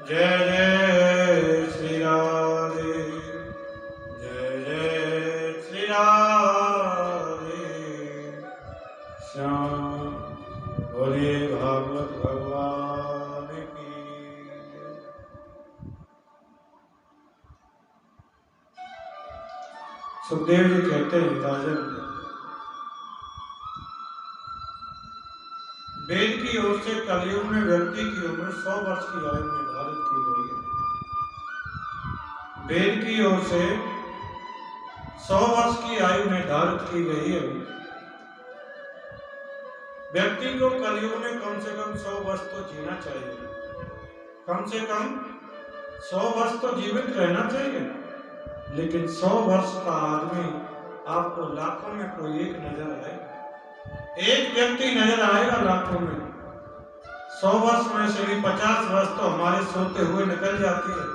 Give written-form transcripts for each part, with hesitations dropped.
जय जय श्री राधे, जय जय श्री राधे श्याम। बोले भागवत भगवान की। सुखदेव जी कहते हैं राजन, वेद की ओर से कलयुग में व्यक्ति की उम्र 100 वर्ष की आयु निर्धारित की गई है। वेद की ओर से 100 वर्ष की आयु निर्धारित की गई है। व्यक्ति को कलयुग में कम से कम 100 वर्ष तो जीना चाहिए, कम से कम 100 वर्ष तो जीवित रहना चाहिए। लेकिन 100 वर्ष का आदमी आपको लाखों में कोई एक नजर आए, एक व्यक्ति नजर आएगा लाखों में। 100 वर्ष में से भी 50 वर्ष तो हमारे सोते हुए निकल जाती है।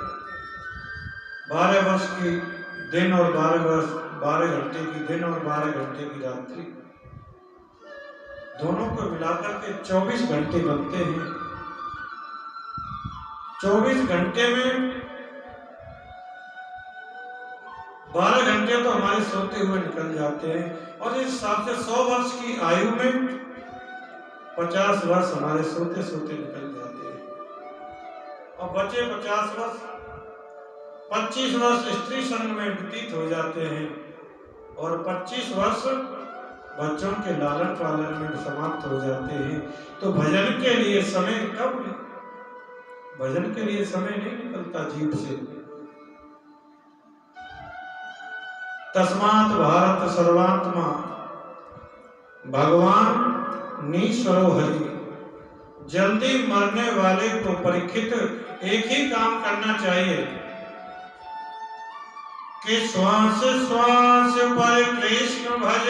12 वर्ष की दिन और 12 घंटे की दिन और 12 घंटे की रात्रि, दोनों को मिलाकर के 24 घंटे बनते हैं। 24 घंटे में 12 घंटे तो हमारे सोते हुए निकल जाते हैं, और इस हिसाब से 100 वर्ष की आयु में 50 वर्ष हमारे सोते सोते निकल जाते हैं, और बचे 50 वर्ष 25 वर्ष स्त्री संग में व्यतीत हो जाते हैं, और 25 वर्ष बच्चों के लालन पालन में समाप्त हो जाते हैं। तो भजन के लिए समय कब, भजन के लिए समय नहीं निकलता जीव से। तस्मात् भारत सर्वात्मा भगवान नीश्वरो हरि। जल्दी मरने वाले को परीक्षित एक ही काम करना चाहिए कि श्वास श्वास पर कृष्ण भज,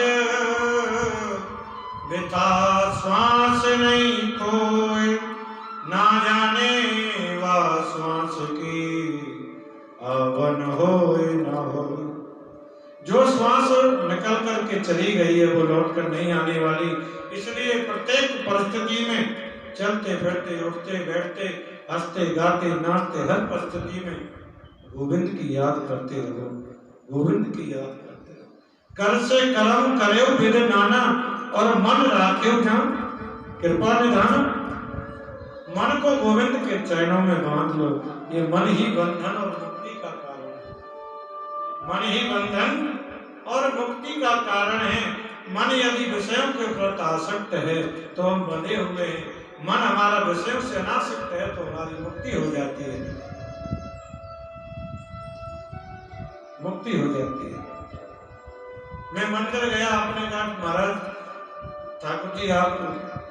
बिता श्वास नहीं कोई, ना जाने वा श्वास की अवन होए न हो। जो श्वास निकल करके चली गई है वो लौट कर नहीं आने वाली, इसलिए प्रत्येक परिस्थिति में चलते फिरते उठते बैठते हंसते गाते नाचते हर परिस्थिति में गोविंद की याद करते रहो, गोविंद की याद करते रहो। कर से करम करे विद नाना, और मन राखे जान कृपा निधान। मन को गोविंद के चरणों में बांध लो, ये मन ही बंधन और मुक्ति का कारण है। मन ही बंधन और मुक्ति का कारण है। मन यदि विषयों के प्रति आसक्त है तो हम बंधे हुए हैं, मन हमारा विषयों से अनासक्त है तो हमारी मुक्ति हो जाती है, मुक्ति हो जाती है। मैं मंदिर गया, आपने कहा महाराज ठाकुर जी आप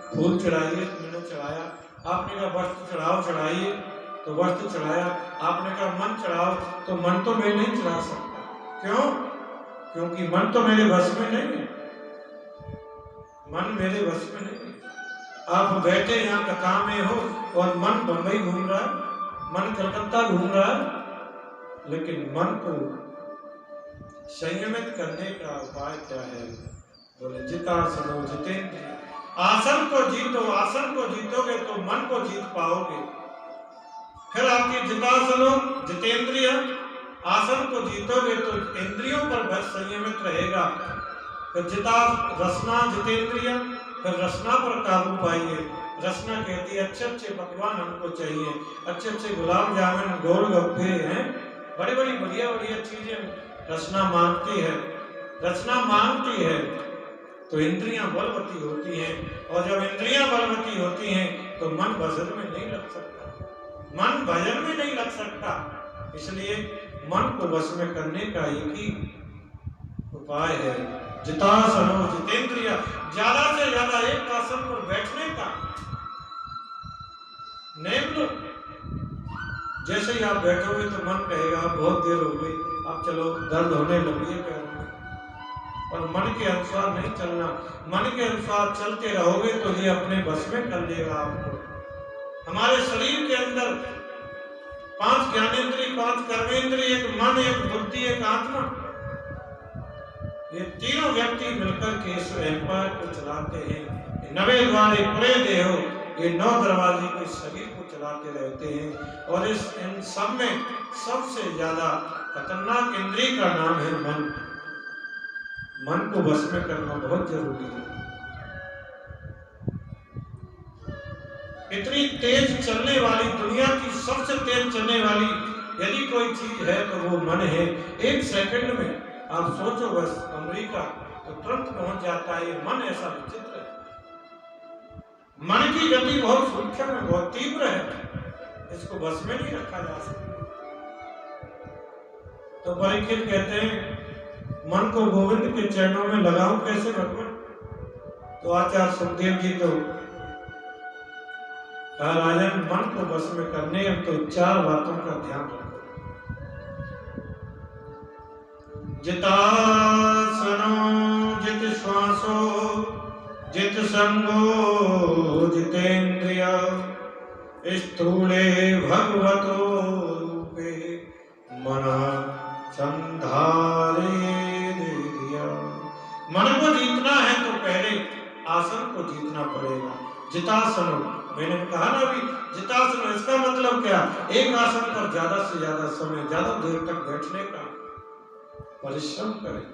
फूल चढ़ाइए, मैंने चढ़ाया। आपने कहा वस्त्र चढ़ाओ, चढ़ाइए, तो वस्त्र चढ़ाया। आपने कहा मन चढ़ाओ, तो मन तो मैं नहीं चढ़ा सकता। क्यों? क्योंकि मन तो मेरे वश में नहीं है, मन मेरे वश में नहीं है। आप बैठे यहाँ कथा में हो और मन बंबई घूम रहा है, मन कलकत्ता घूम रहा है, लेकिन मन को संयमित करने का उपाय क्या है? बोले जितासनो जितेंद्रिय। आसन को जीतो, आसन को जीतोगे तो मन को जीत पाओगे। फिर आपकी जितासनो जितेंद्रिय, आसन को जीतोगे तो इंद्रियों पर बस संयमित रहेगा। फिर जिता रसना जितेंद्रिय, फिर रसना पर काबू पाइए। रसना कहती है अच्छे अच्छे पकवान हमको चाहिए, अच्छे अच्छे गुलाब जामुन गोलगप्पे हैं, बड़ी बड़ी बढ़िया बढ़िया चीजें रसना मांगती है। रचना मांगती है तो इंद्रियां बलवती होती हैं, और जब इंद्रियां बलवती होती हैं तो मन भजन में नहीं लग सकता, मन भजन में नहीं लग सकता। इसलिए मन को वश में करने का एक ही उपाय है, जितासनो जितेंद्रिय। ज्यादा से ज्यादा एक आसन पर बैठने का नेम लो। जैसे ही आप बैठोगे तो मन कहेगा बहुत देर हो गई, अब चलो, दर्द होने लगी है पैरों में। और मन के अनुसार नहीं चलना, मन के अनुसार चलते रहोगे तो ये अपने बस में कर लेगा आपको। हमारे शरीर के अंदर 5 ज्ञानेंद्रिय, 5 कर्मेंद्रिय, एक मन, एक बुद्धि, एक आत्मा, ये तीनों व्यक्ति मिलकर के इस एम्पायर को चलाते हैं। नवे द्वारे पुरे देहो, ये 9 दरवाजे के शरीर को चलाते रहते हैं। और इन सब में सबसे ज्यादा खतरनाक इंद्रिय का नाम है मन। मन को वश में करना बहुत जरूरी है। इतनी तेज चलने वाली, दुनिया की सबसे तेज चलने वाली यदि कोई चीज है तो वो मन है। 1 सेकंड में आप सोचो बस, अमेरिका तो तुरंत पहुंच जाता है। मन ऐसा विचित्र है। मन की गति बहुत सूक्ष्म है, बहुत तीव्र है, इसको बस में नहीं रखा जा सकता। तो परीक्षित कहते हैं मन को गोविंद के चरणों में लगाऊं कैसे भगवान? तो आचार्य सुखदेव जी तो राजन मन को बस में करने तो 4 बातों का ध्यान रखो। जितासनो जित श्वासो जित संगो जितेन्द्रिय स्थूले भगवतो रूपे मनः संधारे दिया। मन को जीतना है तो पहले आसन को जीतना पड़ेगा। जितासनो, मैंने कहा ना अभी, जितासनो इसका मतलब क्या? एक आसन पर ज्यादा से ज्यादा समय, ज्यादा देर तक बैठने का परिश्रम करें।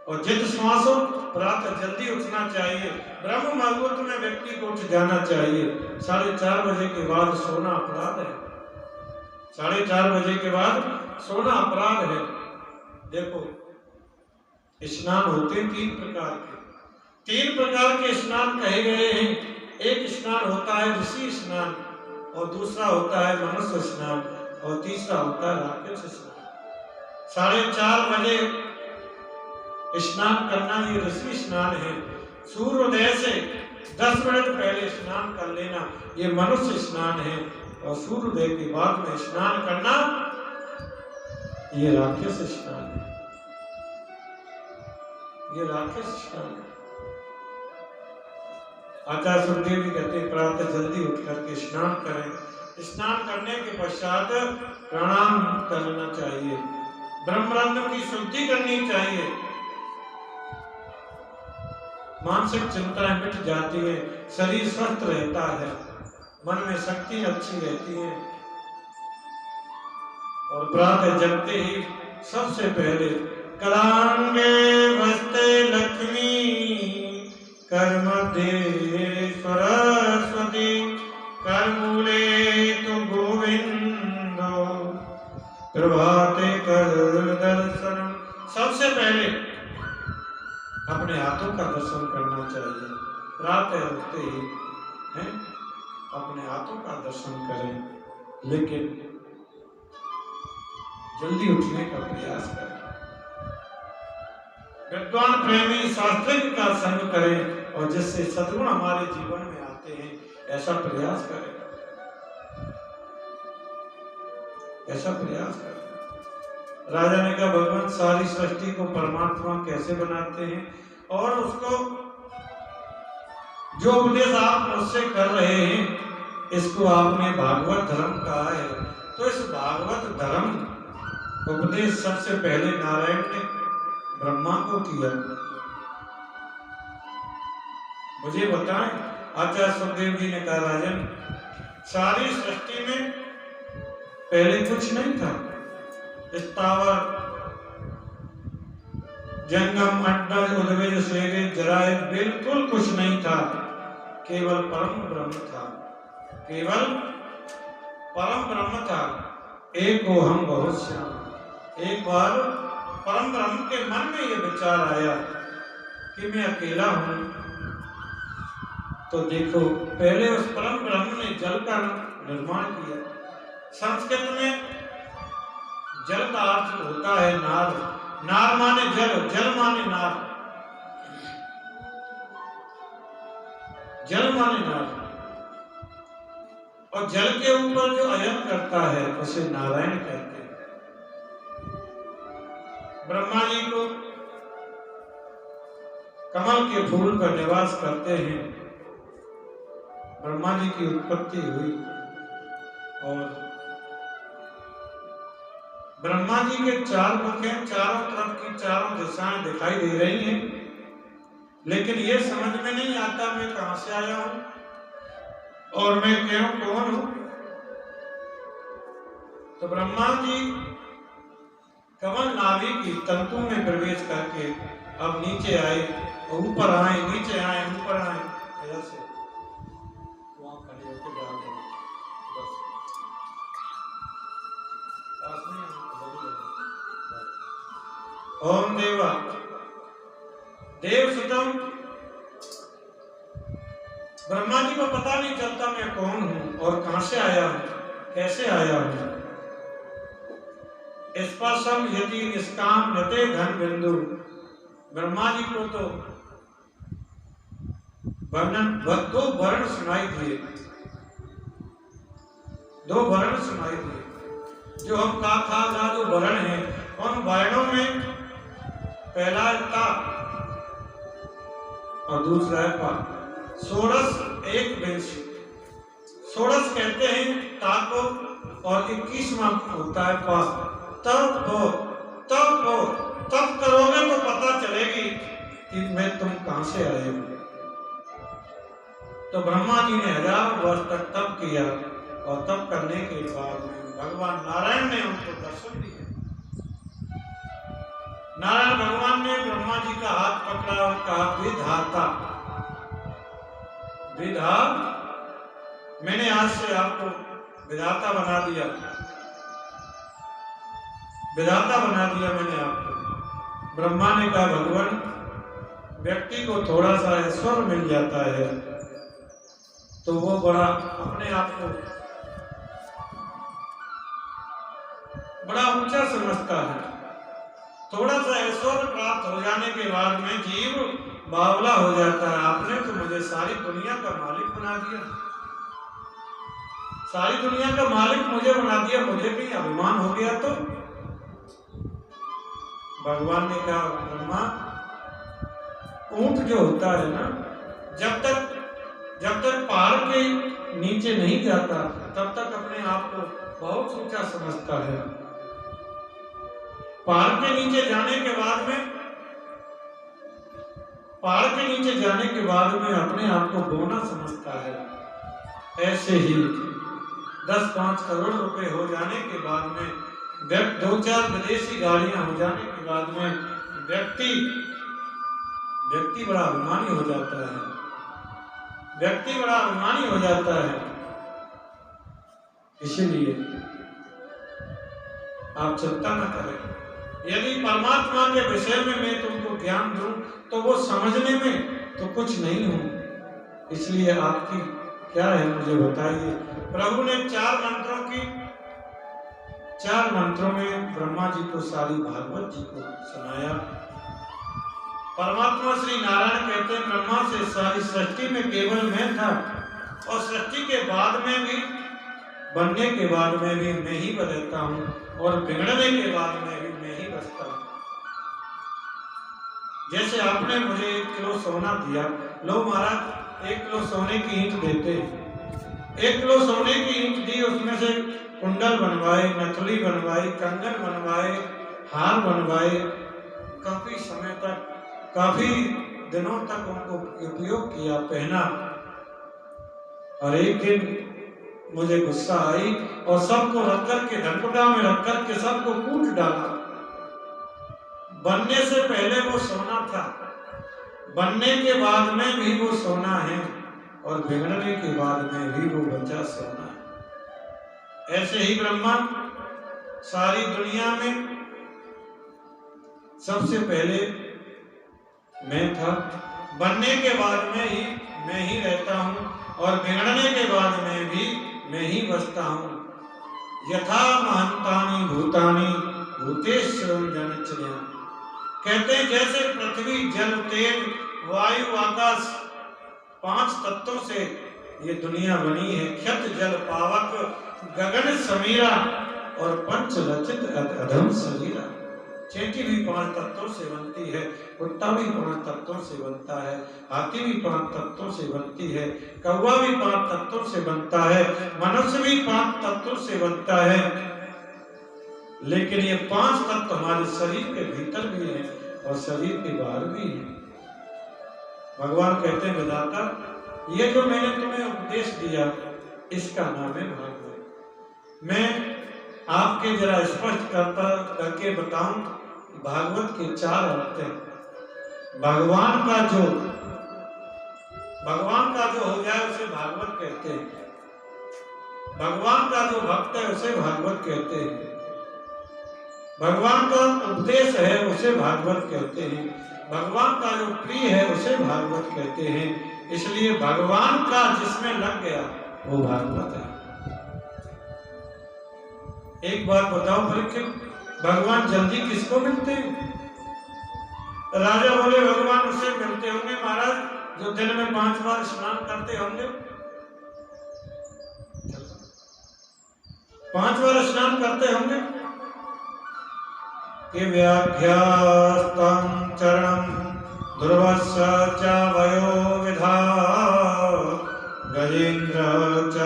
और जित श्वासों, प्रातः जल्दी उठना चाहिए। ब्रह्म मुहूर्त में व्यक्ति को उठ जाना चाहिए। 4:30 बजे के बाद सोना अपराध है। 4:30 बजे के बाद सोना अपराध है। देखो, स्नान होते 3 प्रकार के। 3 प्रकार के स्नान कहे गए हैं। एक स्नान होता है ऋषि स्नान, और दूसरा होता है मनुष्य स्नान, और तीसरा होता है राक्षस स्नान। 4:30 बजे स्नान करना ये ऋषि स्नान है। सूर्योदय से 10 मिनट पहले स्नान कर लेना ये मनुष्य स्नान है। और सूर्योदय के बाद में स्नान करना ये राक्षस स्नान है। ये राक्षस स्नान है। आचार्य सुखदेव जी कहते हैं प्रातः जल्दी उठ करके स्नान करें। स्नान करने के पश्चात प्रणाम करना चाहिए। ब्रह्मरंध्र की शुद्धि करनी चाहिए। मानसिक चिंताएं मिट जाती है, शरीर स्वस्थ रहता है, मन में शक्ति अच्छी रहती है। और प्रातः जगते ही सबसे पहले करांगे वस्ते लक्ष्मी कर्मदे सरस्वती करमूले तो गोविंदो प्रभाते कर दर्शन। सबसे पहले अपने हाथों का दर्शन करना चाहिए। प्रातः उठते ही हैं अपने हाथों का दर्शन करें, लेकिन जल्दी उठने का प्रयास करें। विद्वान प्रेमी शास्त्रिक का संग करें और जिससे सद्गुण हमारे जीवन में आते हैं ऐसा प्रयास करें। ऐसा प्रयास करें। राजा ने कहा भगवान सारी सृष्टि को परमात्मा कैसे बनाते हैं, और उसको जो उपदेश आप मुझसे कर रहे हैं इसको आपने भागवत धर्म कहा है। तो इस भागवत धर्म उपदेश सबसे पहले नारायण ने ब्रह्मा को किया। मुझे बताएं, आचार्य सुखदेव जी ने कहा राजन सारी सृष्टि में पहले कुछ नहीं था। स्थावर जंगम अड्डल उद्भिज स्वेगे जराए बिल्कुल कुछ नहीं था। केवल परम ब्रह्म था। केवल परम ब्रह्म था। एक को हम बहुत श्याम। एक बार परम ब्रह्म के मन में ये विचार आया कि मैं अकेला हूं। तो देखो पहले उस परम ब्रह्म ने जल का निर्माण किया। संस्कृत में जल का अर्थ होता है नार। नार माने जल, जल माने नार, जल माने नार। और जल के ऊपर जो अयन करता है उसे नारायण कहते हैं। ब्रह्मा जी को कमल के फूल पर निवास करते हैं। ब्रह्मा जी की उत्पत्ति हुई और ब्रह्मा जी के 4 मुख हैं, चारों तरफ की चारों दिशाएं दिखाई दे रही हैं, लेकिन ये समझ में नहीं आता मैं कहां से आया हूं। और मैं क्यों कौन हूं? तो ब्रह्मा जी कमल नाभि की तंतु में प्रवेश करके अब नीचे आए, ऊपर आए, नीचे आए, ऊपर आए, ऐसे वहां खड़े होकर जा रहे हैं। बस पास में ओम देवा देव सुतम। ब्रह्मा जी को पता नहीं चलता मैं कौन हूं और कहां से आया हूं, कैसे आया हूं। स्पर्शम यदि निष्काम नते धन बिंदु। ब्रह्मा जी को तो वर्णन दो वर्ण सुनाई दिए, दो वर्ण सुनाई दिए। जो हम का खा गा जो वर्ण है, उन वर्णों में पहला ता और दूसरा है पा। षोडश एक विंश, षोडश कहते हैं ता को और 21वां होता है पा। तब करोगे तो पता चलेगी कि मैं तुम कहां से आए हो। तो ब्रह्मा जी ने 1000 वर्ष तक तप किया और तप करने के बाद में भगवान नारायण ने उनको दर्शन दिया। नारायण भगवान ने ब्रह्मा जी का हाथ पकड़ा और कहा विधाता, विधा, मैंने आज से आपको विधाता बना दिया, विधाता बना दिया मैंने आपको। ब्रह्मा ने कहा भगवान, व्यक्ति को थोड़ा सा ऐश्वर्य मिल जाता है तो वो बड़ा अपने आप को बड़ा ऊंचा समझता है। थोड़ा सा ऐश्वर्य प्राप्त हो जाने के बाद में जीव बावला हो जाता है। आपने तो मुझे सारी दुनिया का मालिक बना दिया, सारी दुनिया का मालिक मुझे बना दिया, मुझे भी अभिमान हो गया। तो भगवान ने कहा ब्रह्मा, ऊंट जो होता है ना, जब तक पहाड़ के नीचे नहीं जाता तब तक अपने आप को बहुत ऊंचा समझता है। पहाड़ के नीचे जाने के बाद में, पहाड़ के नीचे जाने के बाद में अपने आप को बोना समझता है। ऐसे ही 10-5 करोड़ रुपए हो जाने के बाद में, 2-4 विदेशी गाड़ियां हो जाने के बाद में व्यक्ति बड़ा अभिमानी हो जाता है, व्यक्ति बड़ा अभिमानी हो जाता है। इसीलिए आप चिंता न करें। यदि परमात्मा के विषय में मैं तुमको ज्ञान दूं तो वो समझने में तो कुछ नहीं हूं। इसलिए आपकी क्या है मुझे बताइए। प्रभु ने 4 मंत्रों में ब्रह्मा जी को सारी भागवत जी को सुनाया। परमात्मा श्री नारायण कहते हैं ब्रह्मा से सारी सृष्टि में केवल मैं था और सृष्टि के बाद में भी, बनने के बाद में भी मैं ही बदलता हूँ और बिगड़ने के बाद में भी मैं ही बचता हूँ। जैसे आपने मुझे 1 किलो सोना दिया, लो महाराज 1 किलो सोने की ईंट देते, 1 किलो सोने की ईंट दी, उसमें से कुंडल बनवाए, नथुली बनवाई, कंगन बनवाए, हार बनवाए, काफी समय तक, काफी दिनों तक उनको उपयोग किया, पहना। और एक दिन मुझे गुस्सा आई और सबको रख करके धनकुटा में रख करके सबको कूट डाला। बनने से पहले वो सोना था, बनने के बाद में भी वो सोना है और बिगड़ने के बाद में भी वो बचा सोना है। ऐसे ही ब्रह्मा सारी दुनिया में सबसे पहले मैं था, बनने के बाद में ही मैं ही रहता हूँ और बिगड़ने के बाद में भी मैं ही बसता हूँ। यथा महंतानि भूतानि भूतेश्वरं जनच्चया। कहते हैं जैसे पृथ्वी, जल, तेज, वायु, आकाश, 5 तत्वों से ये दुनिया बनी है। क्षत, जल, पावक, गगन समीरा और पंच रचित अधम शरीरा। चेटी भी 5 तत्वों से बनती है, कुत्ता भी 5 तत्वों से बनता है, हाथी भी 5 तत्वों से बनती है, कौवा भी 5 तत्वों से बनता है, मनुष्य भी 5 तत्वों से बनता है। लेकिन ये 5 तत्व हमारे शरीर के भीतर भी है और शरीर के बाहर भी है। भगवान कहते हैं विधाता, ये जो मैंने तुम्हें उपदेश दिया इसका नाम है भागवत। मैं आपके जरा स्पष्ट करके बताऊं, भागवत के 4 अर्थ हैं। भगवान का जो हो जाए उसे भागवत कहते हैं। भगवान का जो भक्त है उसे भागवत कहते हैं। भगवान का उपदेश है उसे भागवत कहते हैं। भगवान का जो प्रिय है उसे भागवत कहते हैं। इसलिए भगवान का जिसमें लग गया वो भागवत है। एक बात बताओ परीक्षित, भगवान जल्दी किसको मिलते हैं? राजा बोले भगवान उसे मिलते होंगे महाराज जो दिन में 5 बार स्नान करते होंगे। 5 बार स्नान करते होंगे कि व्याख्यास्तं चरणं ध्रुवस्य च वयो विधा गजेन्द्र च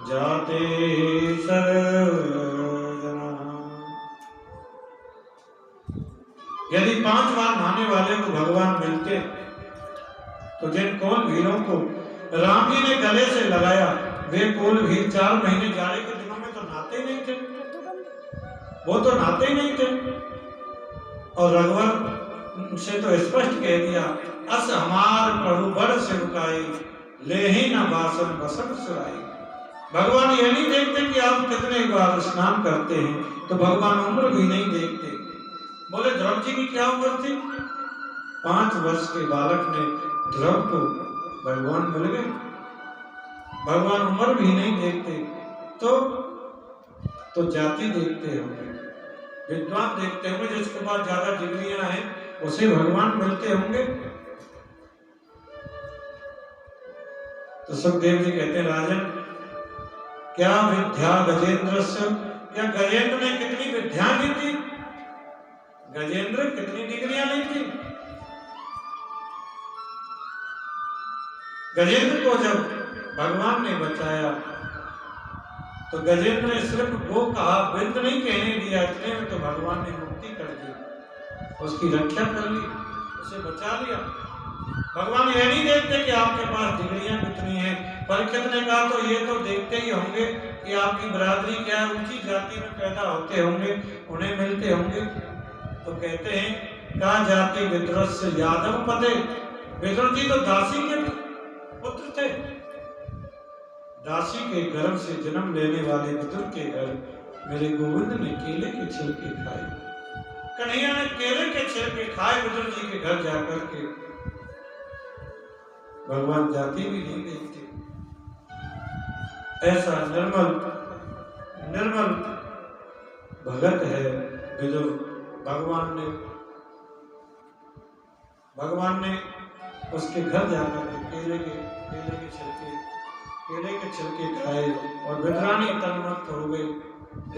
जाते सर्वजना। यदि 5 बार नहाने वाले को भगवान मिलते तो जिन कोल भीरों को राम जी ने गले से लगाया वे कोल भीर 4 महीने जाड़े के दिनों में तो नहाते नहीं थे, वो तो नहाते ही नहीं थे। और रघुवर से तो स्पष्ट कह दिया, अस हमार प्रभु बड़ सेवकाई ले ही न बासन बसन सुराई। भगवान ये नहीं देखते कि आप कितने बार स्नान करते हैं, तो भगवान उम्र भी नहीं देखते। बोले ध्रुव जी की क्या उम्र थी? 5 वर्ष के बालक ने ध्रुव को भगवान मिल गए। भगवान उम्र भी नहीं देखते, तो जाति देखते होंगे, विद्वान देखते होंगे, जिसके पास ज्यादा डिग्रियां हैं उसे भगवान मिलते होंगे। तो सुखदेव जी कहते हैं राजन, क्या विद्या गजेंद्र से, क्या गजेंद्र ने कितनी विद्या ली थी? गजेंद्र कितनी डिग्रियां ली थी? गजेंद्र को जब भगवान ने बचाया तो गजेंद्र ने सिर्फ वो कहा, विद नहीं कहने दिया, इतने में तो भगवान ने मुक्ति कर दी, उसकी रक्षा कर ली, उसे बचा लिया। भगवान ये नहीं देखते कि आपके पास डिग्रियां कितनी हैं। परीक्षित ने कहा तो ये तो देखते ही होंगे कि आपकी बरादरी क्या है, ऊंची जाति में पैदा होते होंगे, उन्हें मिलते होंगे। तो कहते हैं का जाति विदुर से यादव पदे। विदुर जी तो दासी के पुत्र थे, दासी के गर्भ से जन्म लेने वाले विदुर के घर मेरे गोविंद ने केले के छिलके खाए, कन्हैया ने केले के छिलके खाए विदुर जी के घर जाकर के। भगवान जाति भी नहीं देखते। ऐसा निर्मल भगत है विदुर। भगवान ने उसके घर जाकर के केले के छिलके खाए और विदुरानी तन्मत्त हो गई।